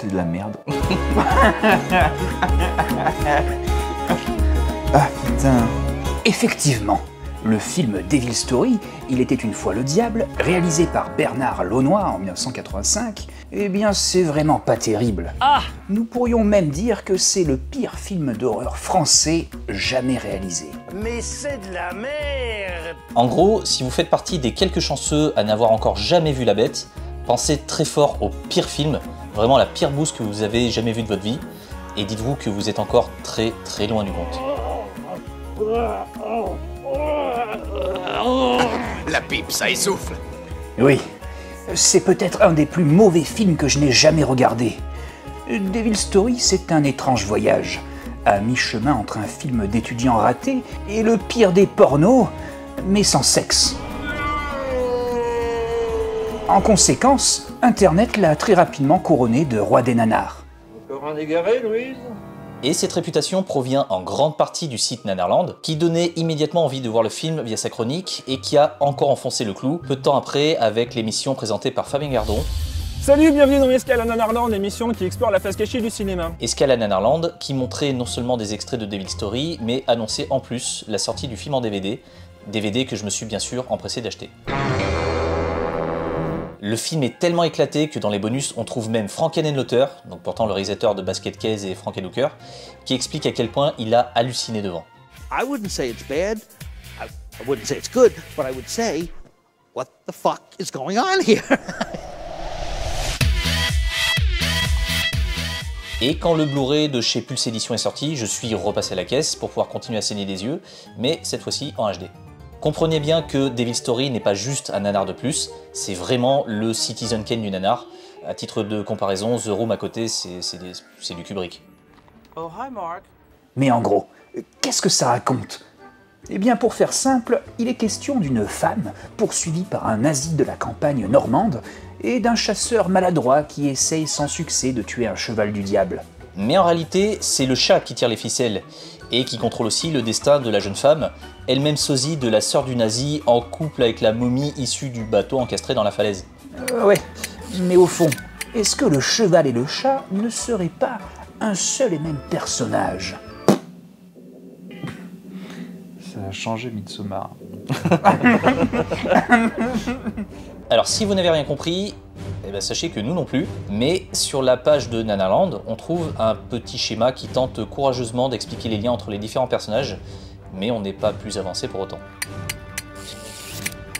c'était de la merde. Ah putain. Effectivement, le film Devil Story, Il était une fois le diable, réalisé par Bernard Launois en 1985, eh bien c'est vraiment pas terrible. Ah! Nous pourrions même dire que c'est le pire film d'horreur français jamais réalisé. Mais c'est de la merde! En gros, si vous faites partie des quelques chanceux à n'avoir encore jamais vu La Bête, pensez très fort au pire film, vraiment la pire bouse que vous avez jamais vue de votre vie, et dites-vous que vous êtes encore très très loin du compte. La pipe, ça essouffle. Oui, c'est peut-être un des plus mauvais films que je n'ai jamais regardé. Devil Story, c'est un étrange voyage, à mi-chemin entre un film d'étudiant raté et le pire des pornos, mais sans sexe. En conséquence, Internet l'a très rapidement couronné de roi des nanars. Encore un égaré, Louise? Et cette réputation provient en grande partie du site Nanarland, qui donnait immédiatement envie de voir le film via sa chronique et qui a encore enfoncé le clou peu de temps après avec l'émission présentée par Fabien Gardon. Salut, bienvenue dans Escale à Nanarland, l'émission qui explore la face cachée du cinéma. Escale à Nanarland, qui montrait non seulement des extraits de Devil Story, mais annonçait en plus la sortie du film en DVD, DVD que je me suis bien sûr empressé d'acheter. Le film est tellement éclaté que dans les bonus, on trouve même Frank Henenlotter, donc pourtant le réalisateur de Basket Case et Frank Hooker, qui explique à quel point il a halluciné devant. I wouldn't say it's bad, I wouldn't say it's good, but I would say, what the fuck is going on here? Et quand le Blu-ray de chez Pulse Edition est sorti, je suis repassé à la caisse pour pouvoir continuer à saigner des yeux, mais cette fois-ci en HD. Comprenez bien que Devil Story n'est pas juste un nanar de plus, c'est vraiment le Citizen Kane du nanar. À titre de comparaison, The Room à côté, c'est du Kubrick. Oh, hi Mark. Mais en gros, qu'est-ce que ça raconte? Eh bien, pour faire simple, il est question d'une femme poursuivie par un nazi de la campagne normande et d'un chasseur maladroit qui essaye sans succès de tuer un cheval du diable. Mais en réalité, c'est le chat qui tire les ficelles, et qui contrôle aussi le destin de la jeune femme, elle-même sosie de la sœur du nazi en couple avec la momie issue du bateau encastré dans la falaise. Ouais, mais au fond, est-ce que le cheval et le chat ne seraient pas un seul et même personnage? Ça a changé Midsommar. Alors si vous n'avez rien compris, eh ben, sachez que nous non plus, mais sur la page de Nanarland, on trouve un petit schéma qui tente courageusement d'expliquer les liens entre les différents personnages, mais on n'est pas plus avancé pour autant.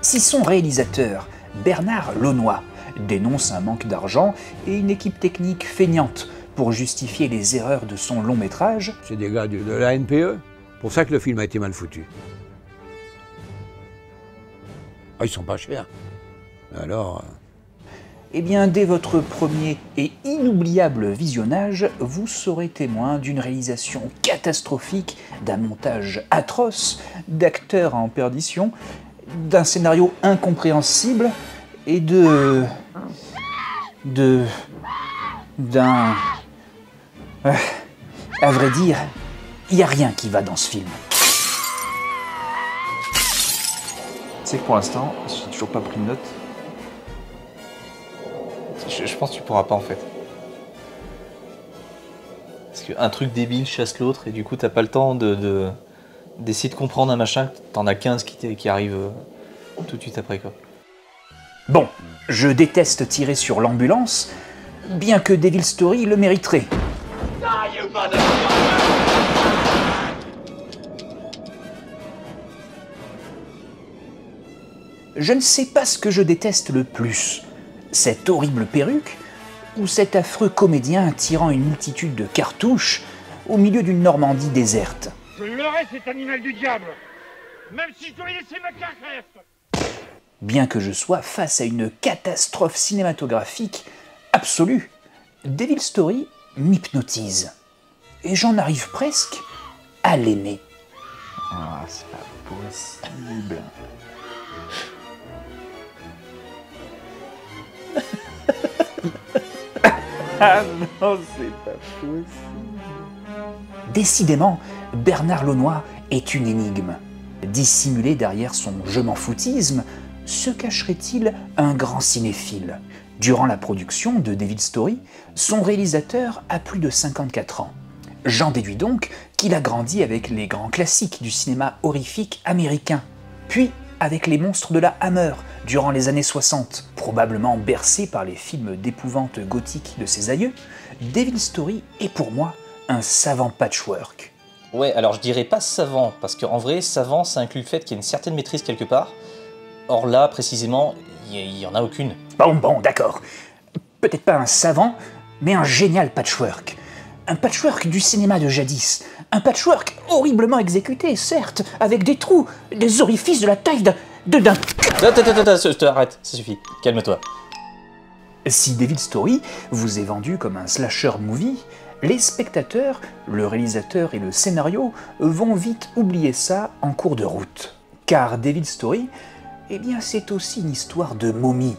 Si son réalisateur, Bernard Launois, dénonce un manque d'argent et une équipe technique feignante pour justifier les erreurs de son long métrage, c'est des gars de la NPE, pour ça que le film a été mal foutu. Ah, ils sont pas chers. Alors... Eh bien, dès votre premier et inoubliable visionnage, vous serez témoin d'une réalisation catastrophique, d'un montage atroce, d'acteurs en perdition, d'un scénario incompréhensible et d'un... à vrai dire, il n'y a rien qui va dans ce film. Tu sais que pour l'instant, j'ai toujours pas pris de note. Je pense que tu pourras pas en fait. Parce qu'un truc débile chasse l'autre et du coup t'as pas le temps d'essayer de comprendre un machin, t'en as 15 qui arrivent tout de suite après quoi. Bon, je déteste tirer sur l'ambulance, bien que Devil Story le mériterait. Je ne sais pas ce que je déteste le plus. Cette horrible perruque ou cet affreux comédien tirant une multitude de cartouches au milieu d'une Normandie déserte. Je l'aurai cet animal du diable, même si je dois y laisser ma carcasse. Bien que je sois face à une catastrophe cinématographique absolue, Devil Story m'hypnotise. Et j'en arrive presque à l'aimer. Ah, c'est pas possible. Ah non, c'est pas possible. Décidément, Bernard Launois est une énigme. Dissimulé derrière son je m'en foutisme, se cacherait-il un grand cinéphile? Durant la production de Devil's Story, son réalisateur a plus de 54 ans. J'en déduis donc qu'il a grandi avec les grands classiques du cinéma horrifique américain, puis avec les monstres de la Hammer durant les années 60. Probablement bercé par les films d'épouvante gothique de ses aïeux, Devil's Story est pour moi un savant patchwork. Ouais, alors je dirais pas savant, parce qu'en vrai, savant, ça inclut le fait qu'il y a une certaine maîtrise quelque part. Or là, précisément, il y en a aucune. Bon, d'accord. Peut-être pas un savant, mais un génial patchwork. Un patchwork du cinéma de jadis. Un patchwork horriblement exécuté, certes, avec des trous, des orifices de la taille d'un... Arrête, ça suffit, calme-toi. Si Devil's Story vous est vendu comme un slasher movie, les spectateurs, le réalisateur et le scénario vont vite oublier ça en cours de route. Car Devil's Story, eh bien c'est aussi une histoire de momie.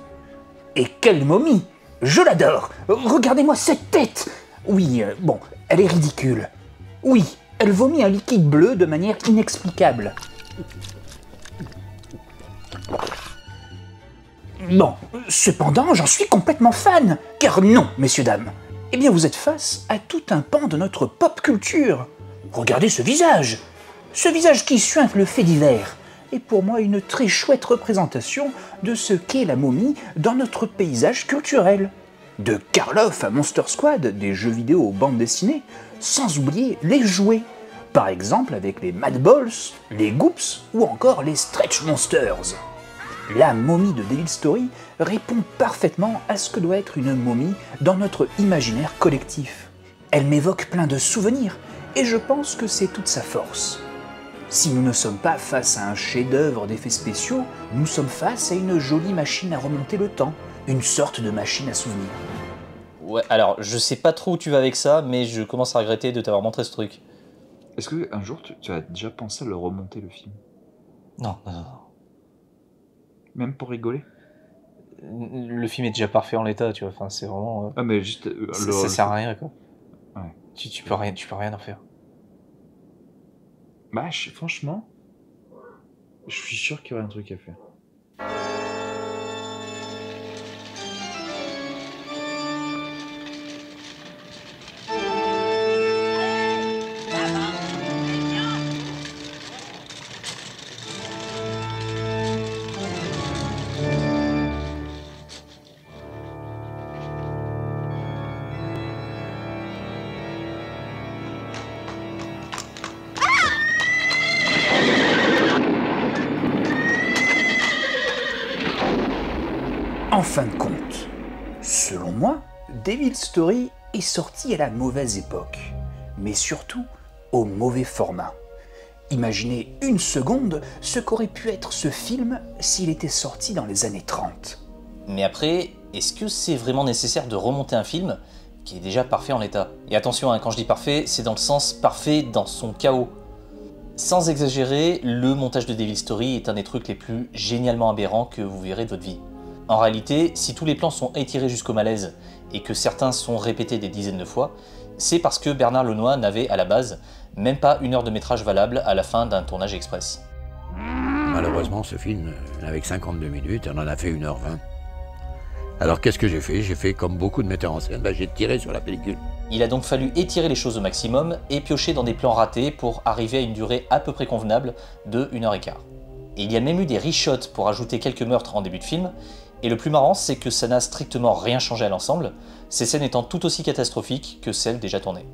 Et quelle momie! Je l'adore! Regardez-moi cette tête! Oui, bon, elle est ridicule. Oui, elle vomit un liquide bleu de manière inexplicable. Bon, cependant, j'en suis complètement fan. Car non, messieurs, dames, eh bien vous êtes face à tout un pan de notre pop culture. Regardez ce visage qui suinte le fait divers, est pour moi une très chouette représentation de ce qu'est la momie dans notre paysage culturel. De Karloff à Monster Squad, des jeux vidéo aux bandes dessinées, sans oublier les jouets, par exemple avec les Mad Balls, les Goops ou encore les Stretch Monsters. La momie de Devil's Story répond parfaitement à ce que doit être une momie dans notre imaginaire collectif. Elle m'évoque plein de souvenirs, et je pense que c'est toute sa force. Si nous ne sommes pas face à un chef-d'œuvre d'effets spéciaux, nous sommes face à une jolie machine à remonter le temps, une sorte de machine à souvenirs. Ouais, alors je sais pas trop où tu vas avec ça, mais je commence à regretter de t'avoir montré ce truc. Est-ce qu'un jour tu as déjà pensé à le remonter le film? Non. Même pour rigoler? Le film est déjà parfait en l'état, tu vois, enfin c'est vraiment... Ah mais juste... ça sert à rien, quoi. Ouais. Tu peux rien en faire. Bah franchement, je suis sûr qu'il y aurait un truc à faire. En fin de compte, selon moi, Devil's Story est sorti à la mauvaise époque, mais surtout au mauvais format. Imaginez une seconde ce qu'aurait pu être ce film s'il était sorti dans les années 30. Mais après, est-ce que c'est vraiment nécessaire de remonter un film qui est déjà parfait en l'état? Et attention, quand je dis parfait, c'est dans le sens parfait dans son chaos. Sans exagérer, le montage de Devil's Story est un des trucs les plus génialement aberrants que vous verrez de votre vie. En réalité, si tous les plans sont étirés jusqu'au malaise et que certains sont répétés des dizaines de fois, c'est parce que Bernard Lenoy n'avait à la base même pas 1 heure de métrage valable à la fin d'un tournage express. Malheureusement, ce film n'avait que 52 minutes et on en a fait 1h20. Alors qu'est-ce que j'ai fait? J'ai fait comme beaucoup de metteurs en scène, j'ai tiré sur la pellicule. Il a donc fallu étirer les choses au maximum et piocher dans des plans ratés pour arriver à une durée à peu près convenable de 1h15. Et il y a même eu des reshots pour ajouter quelques meurtres en début de film, et le plus marrant, c'est que ça n'a strictement rien changé à l'ensemble, ces scènes étant tout aussi catastrophiques que celles déjà tournées.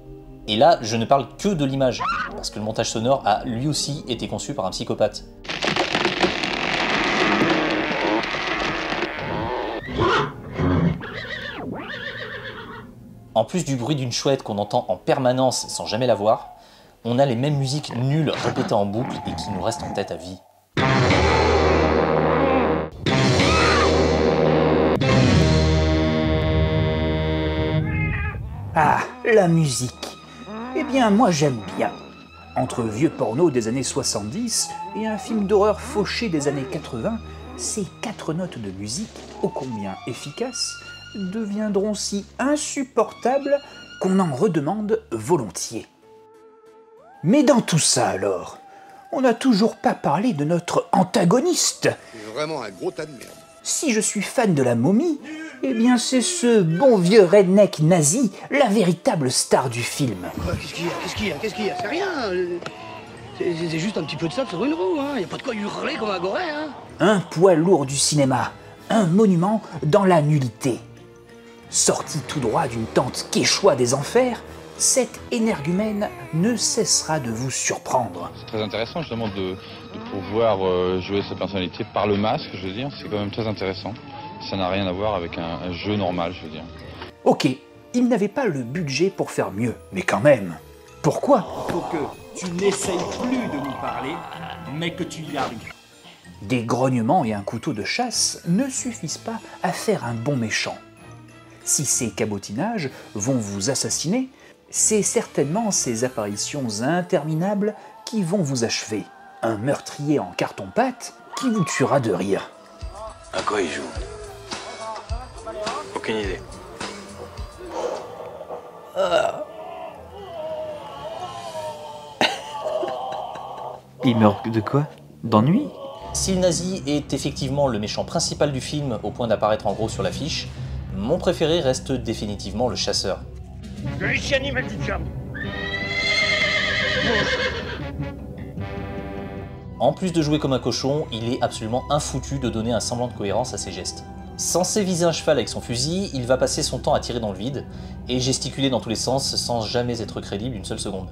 Et là, je ne parle que de l'image, parce que le montage sonore a lui aussi été conçu par un psychopathe. En plus du bruit d'une chouette qu'on entend en permanence sans jamais la voir, on a les mêmes musiques nulles répétées en boucle et qui nous restent en tête à vie. Ah, la musique. Eh bien, moi j'aime bien. Entre vieux porno des années 70 et un film d'horreur fauché des années 80, ces 4 notes de musique, ô combien efficaces, deviendront si insupportables qu'on en redemande volontiers. Mais dans tout ça alors, on n'a toujours pas parlé de notre antagoniste. C'est vraiment un gros tas de merde. Si je suis fan de la momie, Eh bien, c'est ce bon vieux redneck nazi, la véritable star du film. Quoi, qu'est-ce qu'il y a C'est rien. C'est juste un petit peu de sable sur une roue, hein. Y a pas de quoi hurler comme un goré, hein. Un poids lourd du cinéma, un monument dans la nullité. Sorti tout droit d'une tente quechua des enfers, cet énergumène ne cessera de vous surprendre. C'est très intéressant justement de pouvoir jouer sa personnalité par le masque, je veux dire, c'est quand même très intéressant. Ça n'a rien à voir avec un jeu normal, je veux dire. Ok, il n'avait pas le budget pour faire mieux, mais quand même. Pourquoi? Faut que tu n'essayes plus de nous parler, mais que tu y arrives. Des grognements et un couteau de chasse ne suffisent pas à faire un bon méchant. Si ces cabotinages vont vous assassiner, c'est certainement ces apparitions interminables qui vont vous achever. Un meurtrier en carton-pâte qui vous tuera de rire. À quoi il joue? Aucune idée. Il meurt de quoi? D'ennui? Si le nazi est effectivement le méchant principal du film au point d'apparaître en gros sur l'affiche, mon préféré reste définitivement le chasseur. Animal du diable. En plus de jouer comme un cochon, il est absolument infoutu de donner un semblant de cohérence à ses gestes. Censé viser un cheval avec son fusil, il va passer son temps à tirer dans le vide et gesticuler dans tous les sens sans jamais être crédible une seule seconde.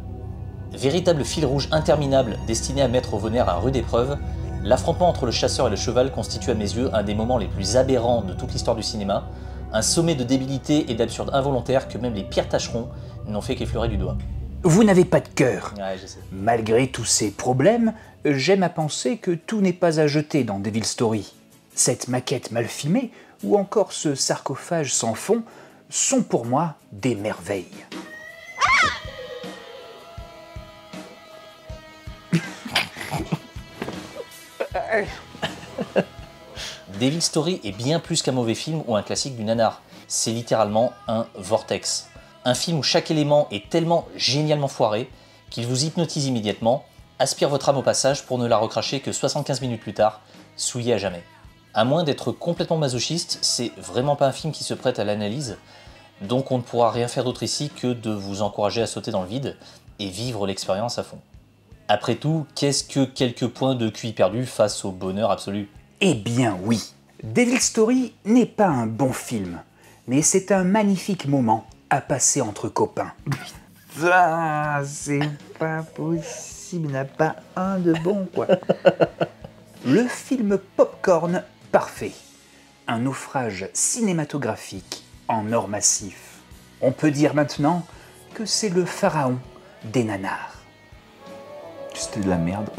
Véritable fil rouge interminable destiné à mettre au Vonner à rude épreuve, l'affrontement entre le chasseur et le cheval constitue à mes yeux un des moments les plus aberrants de toute l'histoire du cinéma, un sommet de débilité et d'absurde involontaire que même les pires tâcherons n'ont fait qu'effleurer du doigt. Vous n'avez pas de cœur. Ouais, je sais. Malgré tous ces problèmes, j'aime à penser que tout n'est pas à jeter dans Devil Story. Cette maquette mal filmée, ou encore ce sarcophage sans fond, sont pour moi des merveilles. Devil Story est bien plus qu'un mauvais film ou un classique du nanar. C'est littéralement un vortex. Un film où chaque élément est tellement génialement foiré qu'il vous hypnotise immédiatement, aspire votre âme au passage pour ne la recracher que 75 minutes plus tard, souillé à jamais. À moins d'être complètement masochiste, c'est vraiment pas un film qui se prête à l'analyse, donc on ne pourra rien faire d'autre ici que de vous encourager à sauter dans le vide et vivre l'expérience à fond. Après tout, qu'est-ce que quelques points de QI perdus face au bonheur absolu? Eh bien oui, Devil Story n'est pas un bon film, mais c'est un magnifique moment à passer entre copains. Ah, c'est pas possible, il n'y en a pas un de bon, quoi. Le film popcorn parfait. Un naufrage cinématographique en or massif. On peut dire maintenant que c'est le pharaon des nanars. C'était de la merde.